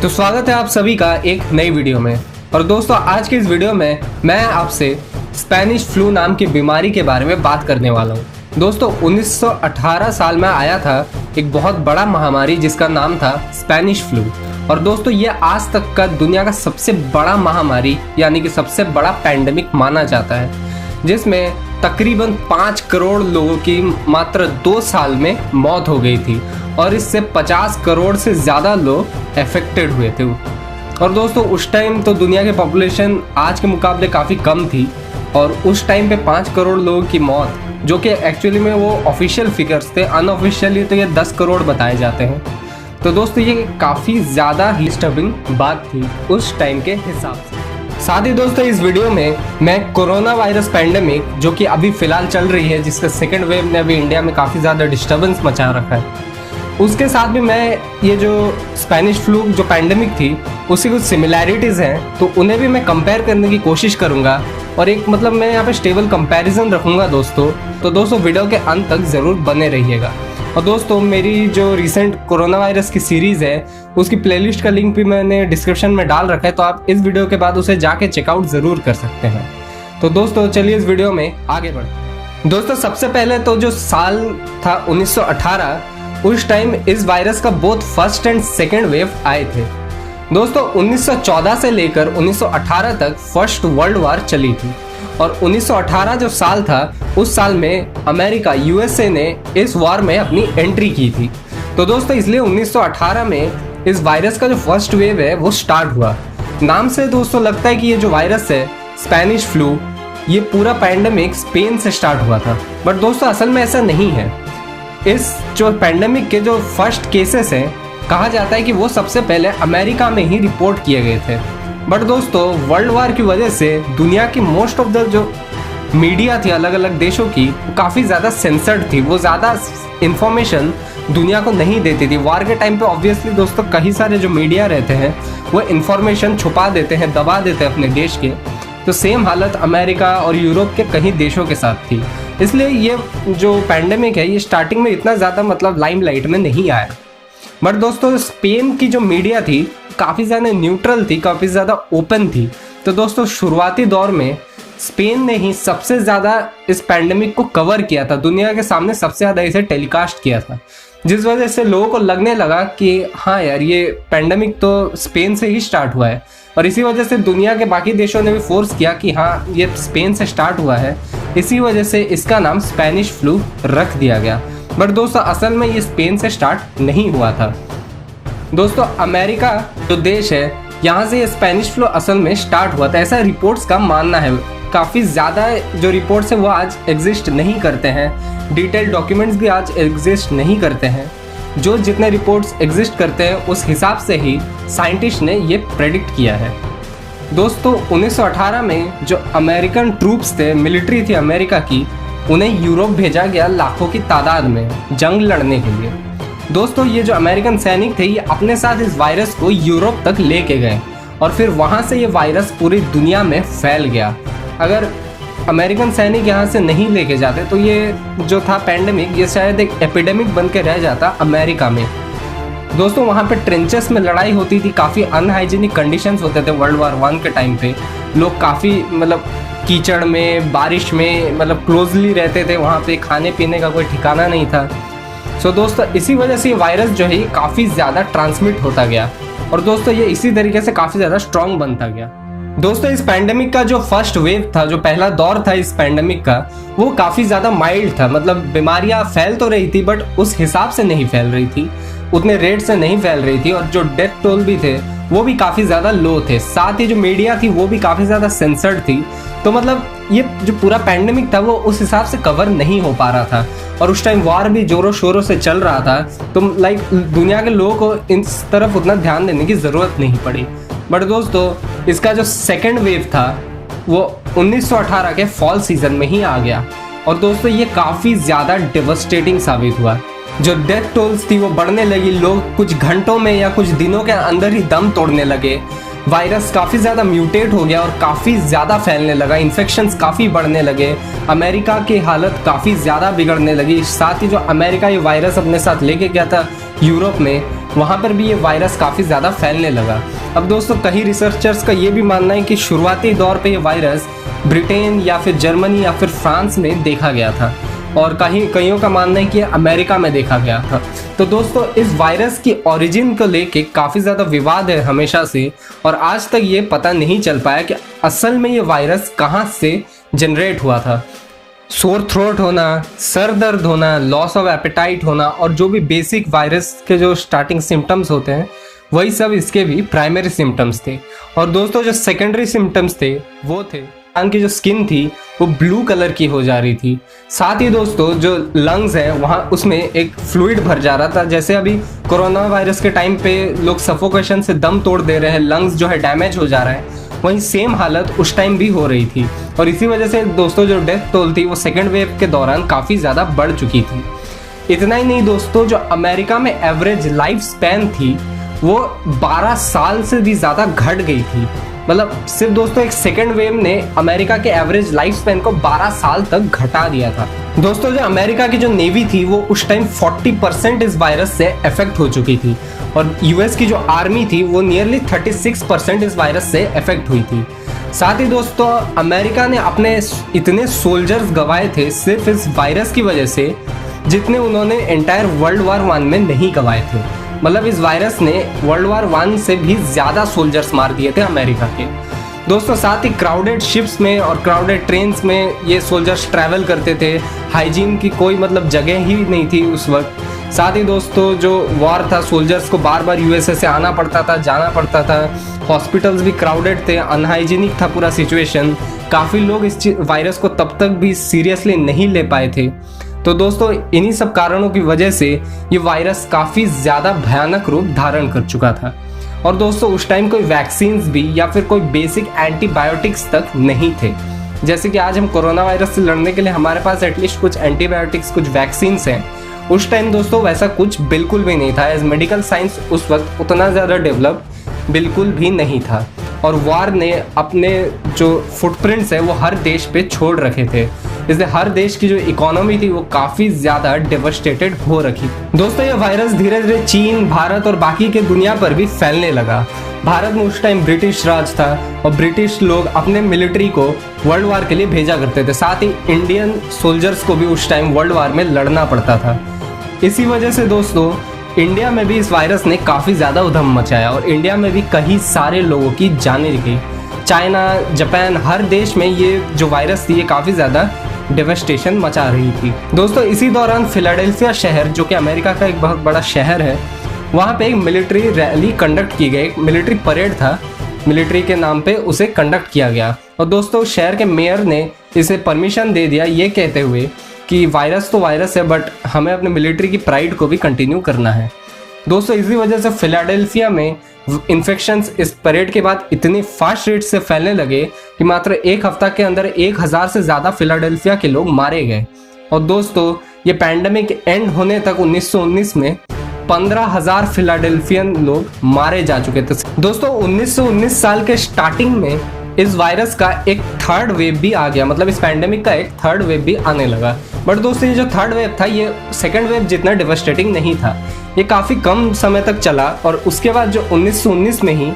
तो स्वागत है आप सभी का एक नई वीडियो में। और दोस्तों आज के इस वीडियो में मैं आपसे स्पेनिश फ्लू नाम की बीमारी के बारे में बात करने वाला हूँ। दोस्तों 1918 साल में आया था एक बहुत बड़ा महामारी जिसका नाम था स्पेनिश फ्लू। और दोस्तों ये आज तक का दुनिया का सबसे बड़ा महामारी यानी कि सबसे बड़ा पैंडेमिक माना जाता है, जिसमें तकरीबन 5 करोड़ लोगों की मात्र 2 साल में मौत हो गई थी और इससे 50 करोड़ से ज़्यादा लोग अफेक्टेड हुए थे। और दोस्तों उस टाइम तो दुनिया की पॉपुलेशन आज के मुकाबले काफ़ी कम थी और उस टाइम पे 5 करोड़ लोगों की मौत, जो कि एक्चुअली में वो ऑफिशियल फिगर्स थे, अनऑफिशियली तो ये 10 करोड़ बताए जाते हैं। तो दोस्तों ये काफ़ी ज़्यादा डिस्टर्बिंग बात थी उस टाइम के हिसाब से। साथ ही दोस्तों इस वीडियो में मैं कोरोना वायरस पैंडेमिक, जो कि अभी फ़िलहाल चल रही है, जिसका सेकेंड वेव ने अभी इंडिया में काफ़ी ज़्यादा डिस्टर्बेंस मचा रखा है, उसके साथ भी मैं ये जो स्पेनिश फ्लू जो पैंडेमिक थी उसकी कुछ सिमिलैरिटीज़ हैं तो उन्हें भी मैं कंपेयर करने की कोशिश करूँगा और एक मैं यहाँ पे स्टेबल कंपैरिजन रखूँगा दोस्तों। तो दोस्तों वीडियो के अंत तक ज़रूर बने रहिएगा। और दोस्तों मेरी जो रिसेंट कोरोना वायरस की सीरीज़ है उसकी प्लेलिस्ट का लिंक भी मैंने डिस्क्रिप्शन में डाल रखा है, तो आप इस वीडियो के बाद उसे जाके चेकआउट ज़रूर कर सकते हैं। तो दोस्तों चलिए इस वीडियो में आगे बढ़ते। दोस्तों सबसे पहले तो जो साल था 1918, उस टाइम इस वायरस का both first and second wave आए थे। दोस्तों 1914 से लेकर 1918 तक फर्स्ट वर्ल्ड वार चली थी और 1918 जो साल था उस साल में अमेरिका यूएसए ने इस वॉर में अपनी एंट्री की थी। तो दोस्तों इसलिए 1918 में इस वायरस का जो फर्स्ट वेव है वो स्टार्ट हुआ। नाम से दोस्तों लगता है कि ये जो वायरस है स्पेनिश फ्लू, ये पूरा पैंडेमिक स्पेन से स्टार्ट हुआ था, बट दोस्तों असल में ऐसा नहीं है। इस जो पैंडेमिक के जो फर्स्ट केसेस हैं कहा जाता है कि वो सबसे पहले अमेरिका में ही रिपोर्ट किए गए थे, बट दोस्तों वर्ल्ड वार की वजह से दुनिया की मोस्ट ऑफ द जो मीडिया थी अलग अलग देशों की काफ़ी ज़्यादा सेंसर्ड थी, वो ज़्यादा इंफॉर्मेशन दुनिया को नहीं देती थी। वार के टाइम पे ऑब्वियसली दोस्तों कई सारे जो मीडिया रहते हैं वो इंफॉर्मेशन छुपा देते हैं, दबा देते हैं अपने देश के। तो सेम हालत अमेरिका और यूरोप के कई देशों के साथ थी, इसलिए ये जो पैंडेमिक है ये स्टार्टिंग में इतना ज़्यादा लाइमलाइट में नहीं आया। बट दोस्तों स्पेन की जो मीडिया थी काफ़ी ज़्यादा न्यूट्रल थी, काफ़ी ज़्यादा ओपन थी। तो दोस्तों शुरुआती दौर में स्पेन ने ही सबसे ज़्यादा इस पैंडेमिक को कवर किया था, दुनिया के सामने सबसे ज़्यादा इसे टेलीकास्ट किया था, जिस वजह से लोगों को लगने लगा कि हाँ यार ये पैंडेमिक तो स्पेन से ही स्टार्ट हुआ है। और इसी वजह से दुनिया के बाकी देशों ने भी फोर्स किया कि हाँ ये स्पेन से स्टार्ट हुआ है, इसी वजह से इसका नाम स्पेनिश फ्लू रख दिया गया। बट दोस्तों असल में ये स्पेन से स्टार्ट नहीं हुआ था। दोस्तों अमेरिका जो देश है यहाँ से ये स्पेनिश फ्लू असल में स्टार्ट हुआ था, ऐसा रिपोर्ट्स का मानना है। काफ़ी ज़्यादा जो रिपोर्ट्स हैं वो आज एग्जिस्ट नहीं करते हैं, डिटेल डॉक्यूमेंट्स भी आज एग्जिस्ट नहीं करते हैं। जो जितने रिपोर्ट्स एग्जिस्ट करते हैं उस हिसाब से ही साइंटिस्ट ने ये प्रेडिक्ट किया है। दोस्तों 1918 में जो अमेरिकन ट्रूप्स थे, मिलिट्री थी अमेरिका की, उन्हें यूरोप भेजा गया लाखों की तादाद में जंग लड़ने के लिए। दोस्तों ये जो अमेरिकन सैनिक थे ये अपने साथ इस वायरस को यूरोप तक लेके गए और फिर वहाँ से ये वायरस पूरी दुनिया में फैल गया। अगर अमेरिकन सैनिक यहाँ से नहीं लेके जाते तो ये जो था पैंडेमिक ये शायद एक एपिडेमिक बन के रह जाता अमेरिका में। दोस्तों वहाँ पे ट्रेंचेस में लड़ाई होती थी, काफ़ी अनहाइजीनिक कंडीशंस होते थे वर्ल्ड वार 1 के टाइम पे। लोग काफ़ी कीचड़ में, बारिश में क्लोजली रहते थे, वहाँ पे खाने पीने का कोई ठिकाना नहीं था। सो दोस्तों इसी वजह से वायरस जो है काफ़ी ज़्यादा ट्रांसमिट होता गया और दोस्तों ये इसी तरीके से काफ़ी ज़्यादा स्ट्रॉन्ग बनता गया। दोस्तों इस पैंडेमिक का जो फर्स्ट वेव था, जो पहला दौर था इस पैंडेमिक का, वो काफ़ी ज़्यादा माइल्ड था। बीमारियाँ फैल तो रही थी बट उस हिसाब से नहीं फैल रही थी, उतने रेट से नहीं फैल रही थी और जो डेथ टोल भी थे वो भी काफ़ी ज़्यादा लो थे। साथ ही जो मीडिया थी वो भी काफ़ी ज़्यादा सेंसर्ड थी। तो ये जो पूरा पैंडेमिक था वो उस हिसाब से कवर नहीं हो पा रहा था और उस टाइम वार भी जोरों शोरों से चल रहा था, तो दुनिया के लोगों को इस तरफ उतना ध्यान देने की ज़रूरत नहीं पड़ी। बट दोस्तों इसका जो सेकेंड वेव था वो 1918 के फॉल सीजन में ही आ गया और दोस्तों ये काफ़ी ज़्यादा डेवस्टेटिंग साबित हुआ। जो डेथ टोल्स थी वो बढ़ने लगी, लोग कुछ घंटों में या कुछ दिनों के अंदर ही दम तोड़ने लगे। वायरस काफ़ी ज़्यादा म्यूटेट हो गया और काफ़ी ज़्यादा फैलने लगा, इन्फेक्शंस काफ़ी बढ़ने लगे, अमेरिका की हालत काफ़ी ज़्यादा बिगड़ने लगी। साथ ही जो अमेरिका ये वायरस अपने साथ लेके गया था यूरोप में, वहाँ पर भी ये वायरस काफ़ी ज़्यादा फैलने लगा। अब दोस्तों कई रिसर्चर्स का ये भी मानना है कि शुरुआती दौर पे ये वायरस ब्रिटेन या फिर जर्मनी या फिर फ्रांस में देखा गया था और कईयों का मानना है कि अमेरिका में देखा गया था। तो दोस्तों इस वायरस की ओरिजिन को लेके काफ़ी ज़्यादा विवाद है हमेशा से, और आज तक ये पता नहीं चल पाया कि असल में ये वायरस कहाँ से जनरेट हुआ था। सोर थ्रोट होना, सर दर्द होना, लॉस ऑफ एपेटाइट होना और जो भी बेसिक वायरस के जो स्टार्टिंग सिम्टम्स होते हैं वही सब इसके भी प्राइमरी सिम्टम्स थे। और दोस्तों जो सेकेंडरी सिम्टम्स थे वो थे की जो स्किन थी वो ब्लू कलर की हो जा रही थी। साथ ही दोस्तों जो लंग्स है वहाँ उसमें एक फ्लूइड भर जा रहा था। जैसे अभी कोरोना वायरस के टाइम पे लोग सफोकेशन से दम तोड़ दे रहे हैं, लंग्स जो है डैमेज हो जा रहा है, वहीं सेम हालत उस टाइम भी हो रही थी। और इसी वजह से दोस्तों जो डेथ टोल थी वो सेकेंड वेव के दौरान काफ़ी ज़्यादा बढ़ चुकी थी। इतना ही नहीं दोस्तों, जो अमेरिका में एवरेज लाइफ स्पैन थी वो 12 साल से भी ज़्यादा घट गई थी। मतलब सिर्फ दोस्तों एक सेकेंड वेव ने अमेरिका के एवरेज लाइफ स्पैन को 12 साल तक घटा दिया था। दोस्तों जो अमेरिका की जो नेवी थी वो उस टाइम 40% इस वायरस से अफेक्ट हो चुकी थी, और यूएस की जो आर्मी थी वो नियरली 36% इस वायरस से अफेक्ट हुई थी। साथ ही दोस्तों अमेरिका ने अपने इतने सोल्जर्स गंवाए थे सिर्फ इस वायरस की वजह से, जितने उन्होंने एंटायर वर्ल्ड वॉर 1 में नहीं गंवाए थे। मतलब इस वायरस ने वर्ल्ड वॉर 1 से भी ज़्यादा सोल्जर्स मार दिए थे अमेरिका के। दोस्तों साथ ही क्राउडेड शिप्स में और क्राउडेड ट्रेन्स में ये सोल्जर्स ट्रैवल करते थे, हाइजीन की कोई मतलब जगह ही नहीं थी उस वक्त। साथ ही दोस्तों जो वॉर था, सोल्जर्स को बार बार यूएसए से आना पड़ता था, जाना पड़ता था, हॉस्पिटल्स भी क्राउडेड थे, अनहाइजीनिक था पूरा सिचुएशन। काफ़ी लोग इस वायरस को तब तक भी सीरियसली नहीं ले पाए थे। तो दोस्तों इन्हीं सब कारणों की वजह से ये वायरस काफ़ी ज़्यादा भयानक रूप धारण कर चुका था। और दोस्तों उस टाइम कोई वैक्सीन्स भी या फिर कोई बेसिक एंटीबायोटिक्स तक नहीं थे। जैसे कि आज हम कोरोना वायरस से लड़ने के लिए हमारे पास एटलीस्ट कुछ एंटीबायोटिक्स, कुछ वैक्सीन्स हैं, उस टाइम दोस्तों वैसा कुछ बिल्कुल भी नहीं था। एज मेडिकल साइंस उस वक्त उतना ज़्यादा डेवलप बिल्कुल भी नहीं था, और वॉर ने अपने जो फुटप्रिंट्स है वो हर देश पे छोड़ रखे थे, इसलिए हर देश की जो इकोनॉमी थी वो काफ़ी ज़्यादा डेवस्टेटेड हो रखी। दोस्तों ये वायरस धीरे धीरे चीन, भारत और बाकी के दुनिया पर भी फैलने लगा। भारत में उस टाइम ब्रिटिश राज था और ब्रिटिश लोग अपने मिलिट्री को वर्ल्ड वार के लिए भेजा करते थे। साथ ही इंडियन सोल्जर्स को भी उस टाइम वर्ल्ड वार में लड़ना पड़ता था। इसी वजह से दोस्तों इंडिया में भी इस वायरस ने काफ़ी ज़्यादा उधम मचाया और इंडिया में भी कई सारे लोगों की जानें गई। चाइना, जापान, हर देश में ये जो वायरस थी ये काफ़ी ज़्यादा डेवस्टेशन मचा रही थी। दोस्तों इसी दौरान फिलाडेल्फिया शहर, जो कि अमेरिका का एक बहुत बड़ा शहर है, वहाँ पे एक मिलिट्री रैली कंडक्ट की गई। एक मिलिट्री परेड था, मिलिट्री के नाम पे उसे कंडक्ट किया गया। और दोस्तों शहर के मेयर ने इसे परमिशन दे दिया, ये कहते हुए कि वायरस तो वायरस है बट हमें अपने मिलिट्री की प्राइड को भी कंटिन्यू करना है। दोस्तों इसी वजह से फिलाडेल्फिया में इन्फेक्शंस इस परेड के बाद इतने फास्ट रेट से फैलने लगे कि मात्र एक हफ्ता के अंदर 1000 से ज़्यादा फिलाडेल्फिया के लोग मारे गए। और दोस्तों ये पैंडेमिक एंड होने तक 1919 में 15,000 फिलाडेल्फियन लोग मारे जा चुके थे। दोस्तों 1919 साल के स्टार्टिंग में इस वायरस का एक थर्ड वेव भी आ गया, मतलब इस पैंडेमिक का एक थर्ड वेव भी आने लगा। बट दोस्तों ये जो थर्ड वेव था ये सेकंड वेव जितना डिवास्टेटिंग नहीं था, ये काफ़ी कम समय तक चला और उसके बाद जो 1919 में ही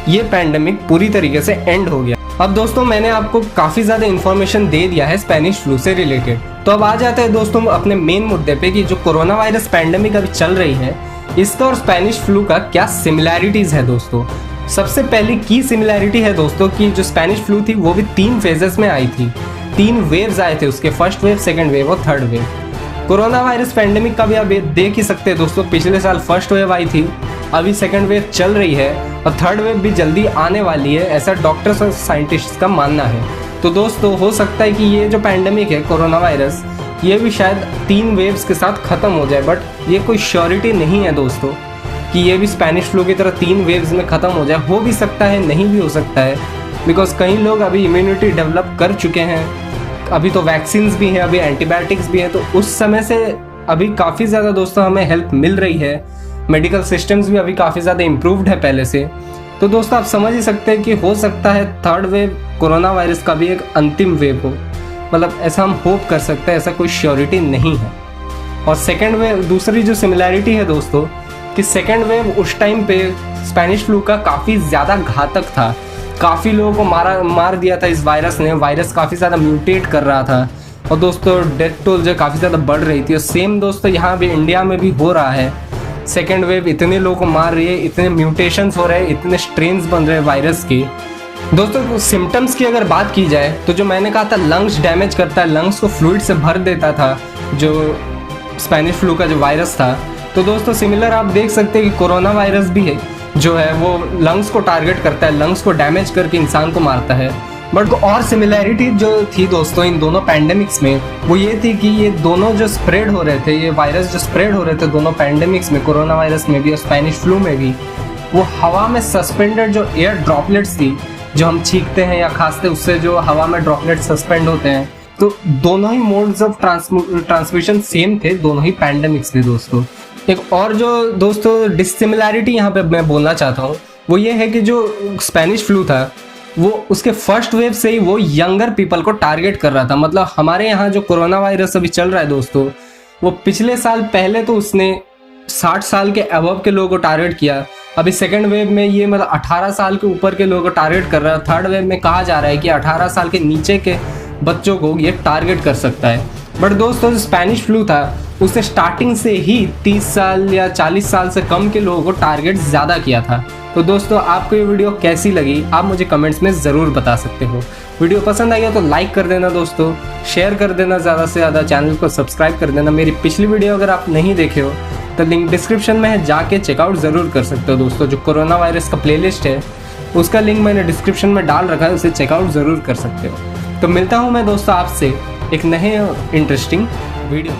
ये पैंडेमिक पूरी तरीके से एंड हो गया। अब दोस्तों मैंने आपको काफ़ी ज़्यादा इन्फॉर्मेशन दे दिया है स्पेनिश फ्लू से रिलेटेड, तो अब आ जाते हैं दोस्तों अपने मेन मुद्दे पे कि जो कोरोना वायरस पैंडेमिक अभी चल रही है इसका और स्पेनिश फ्लू का क्या सिमिलैरिटीज़ है। दोस्तों सबसे पहली की सिमिलैरिटी है दोस्तों कि जो स्पेनिश फ्लू थी वो भी 3 फेजेस में आई थी, 3 वेव्स आए थे उसके, फर्स्ट वेव, सेकेंड वेव और third wave. Corona virus pandemic का भी आप देख ही सकते हैं दोस्तों, पिछले साल फर्स्ट वेव आई थी, अभी सेकेंड वेव चल रही है और थर्ड वेव भी जल्दी आने वाली है, ऐसा डॉक्टर्स और साइंटिस्ट का मानना है। तो दोस्तों हो सकता है कि ये जो पैंडेमिक है कोरोना वायरस ये भी शायद 3 वेव्स के साथ ख़त्म हो जाए, बट ये कोई श्योरिटी नहीं है दोस्तों कि ये भी स्पेनिश फ्लू की तरह 3 वेव्स में ख़त्म हो जाए। हो भी सकता है, नहीं भी हो सकता है, बिकॉज कई लोग अभी इम्यूनिटी डेवलप कर चुके हैं, अभी तो वैक्सीन्स भी हैं, अभी एंटीबायोटिक्स भी हैं, तो उस समय से अभी काफ़ी ज़्यादा दोस्तों हमें हेल्प मिल रही है, मेडिकल सिस्टम्स भी अभी काफ़ी ज़्यादा इम्प्रूव्ड है पहले से। तो दोस्तों आप समझ ही सकते हैं कि हो सकता है थर्ड वेव कोरोना वायरस का भी एक अंतिम वेव हो। मतलब ऐसा हम होप कर सकते हैं, ऐसा कोई श्योरिटी नहीं है। और सेकेंड वेव, दूसरी जो सिमिलैरिटी है दोस्तों कि सेकेंड वेव उस टाइम पे स्पेनिश फ्लू का काफ़ी ज़्यादा घातक था, काफ़ी लोगों को मार दिया था इस वायरस ने। वायरस काफ़ी ज़्यादा म्यूटेट कर रहा था और दोस्तों डेथ टोल जो काफ़ी ज़्यादा बढ़ रही थी। और सेम दोस्तों यहाँ भी इंडिया में भी हो रहा है। सेकेंड वेव इतने लोगों को मार रही है, इतने म्यूटेशंस हो रहे हैं, इतने स्ट्रेन्स बन रहे हैं वायरस के। दोस्तों सिम्टम्स की अगर बात की जाए तो जो मैंने कहा था लंग्स डैमेज करता है, लंग्स को फ्लूइड से भर देता था जो स्पेनिश फ्लू का जो वायरस था, तो दोस्तों सिमिलर आप देख सकते हैं कि कोरोना वायरस भी है जो है वो लंग्स को टारगेट करता है, लंग्स को डैमेज करके इंसान को मारता है। बट और सिमिलैरिटी जो थी दोस्तों इन दोनों पैंडेमिक्स में वो ये थी कि ये दोनों जो स्प्रेड हो रहे थे, ये वायरस जो स्प्रेड हो रहे थे दोनों पैंडेमिक्स में, कोरोना वायरस में भी और स्पेनिश फ्लू में भी, वो हवा में सस्पेंडेड जो एयर ड्रॉपलेट्स थी, जो हम छींकते हैं या खांसते उससे जो हवा में ड्रॉपलेट सस्पेंड होते हैं, तो दोनों ही मोड्स ऑफ ट्रांसमिशन सेम थे दोनों ही पैंडेमिक्स में दोस्तों। एक और जो दोस्तों डिसिमिलैरिटी यहाँ पे मैं बोलना चाहता हूँ वो ये है कि जो स्पेनिश फ्लू था वो उसके फर्स्ट वेव से ही वो यंगर पीपल को टारगेट कर रहा था। मतलब हमारे यहाँ जो कोरोना वायरस अभी चल रहा है दोस्तों, वो पिछले साल पहले तो उसने 60 साल के अबव के लोगों को टारगेट किया। अभी सेकेंड वेव में ये मतलब 18 साल के ऊपर के लोगों को टारगेट कर रहा है। थर्ड वेव में कहा जा रहा है कि 18 साल के नीचे के बच्चों को ये टारगेट कर सकता है। बट दोस्तों जो स्पेनिश फ्लू था उसने स्टार्टिंग से ही 30 साल या 40 साल से कम के लोगों को टारगेट ज़्यादा किया था। तो दोस्तों आपको ये वीडियो कैसी लगी आप मुझे कमेंट्स में ज़रूर बता सकते हो। वीडियो पसंद आई हो तो लाइक कर देना दोस्तों, शेयर कर देना ज़्यादा से ज़्यादा, चैनल को सब्सक्राइब कर देना। मेरी पिछली वीडियो अगर आप नहीं देखे हो तो लिंक डिस्क्रिप्शन में है, जाके चेकआउट ज़रूर कर सकते हो दोस्तों। जो कोरोना वायरस का प्लेलिस्ट है उसका लिंक मैंने डिस्क्रिप्शन में डाल रखा है, उसे चेकआउट ज़रूर कर सकते हो। तो मिलता हूँ मैं दोस्तों आपसे एक नए इंटरेस्टिंग वीडियो।